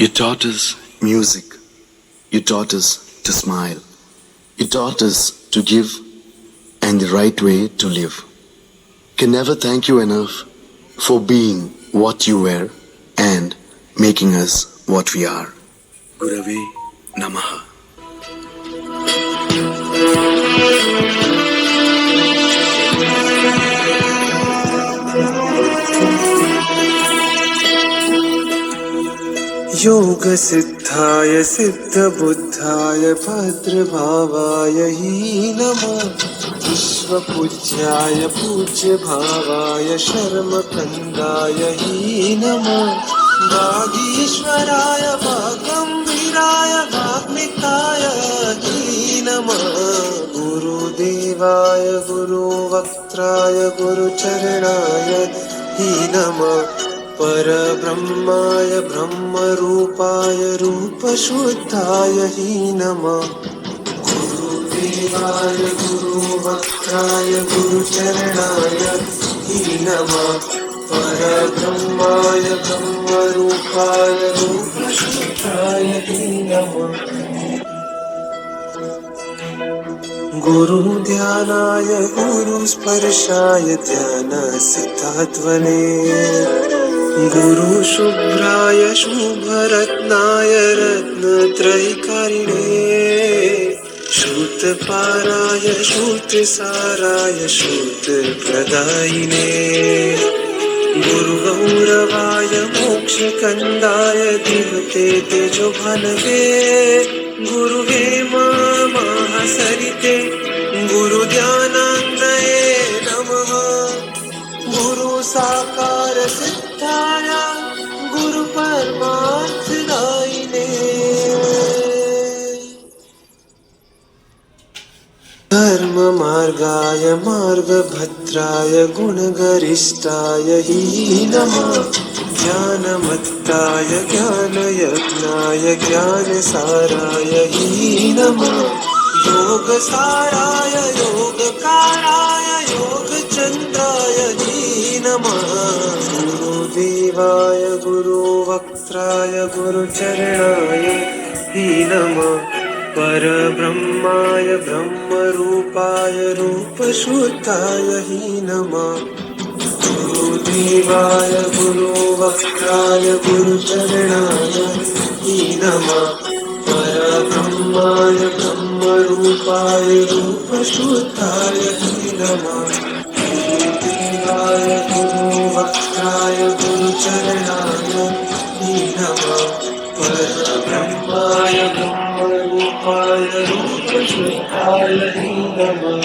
You taught us music. You taught us to smile. You taught us to give and the right way to live. Can never thank you enough for being what you were and making us what we are. Gurave Namaha. योग सिद्धाय सिद्ध बुद्धाय भद्रभावाय ही नमः। विश्व पूज्याय पूज्य भावाय शर्म कंदाय ही नमः। वागीश्वराय वागंभीराय वाग्मिताय ही नमः। गुरुदेवाय गुरुवक्त्राय गुरुचरणाय ही नमः। परब्रह्माय ब्रह्मरूपाय रूपशुद्धाय ही नमः। गुरुदेवाय गुरुवक्त्राय गुरुचरणाय ही नमः। परब्रह्माय ब्रह्मरूपाय रूपशुद्धाय ही नमः। गुरुध्यानाय गुरुस्पर्शाय ध्यानसिद्धात्मने। गुरुशुभ्राय शुभरत्नाय रत्नत्रयीकारिणे। श्रुतपाराय श्रुतसाराय श्रुतप्रदायिने। गुरुगौरवाय मोक्षकन्दाय दिवते तेजोभानवे। गुरुवे महासरिते गुरुध्यानान्दये नमः। गुरु साकार सिद्धाय गुरु परमार्थदायिने। धर्म मार्गाय मार्गभद्राय गुणगरिष्ठाय ही नमः। ज्ञानमत्ताय ज्ञानयज्ञाय ज्ञानसाराय ही नमः। योगसाराय योगकाराय योगचन्द्राय ही नमः। गुरुदेवाय गुरुवक्त्राय गुरुचरणाय ही नमः। परब्रह्माय ब्रह्मरूपाय रूपशुद्धाय ही नमः। गुरुदेवाय गुरुवक्त्राय गुरुचरणाय ही नमः। परब्रह्माय ब्रह्मरूपाय रूपशुद्धाय ही नमः। गुरुदेवाय गुरुवक्त्राय गुरुचरणाय ही नमः। परब्रह्माय ब्रह्मरूपाय रूपशुद्धाय ही नमः।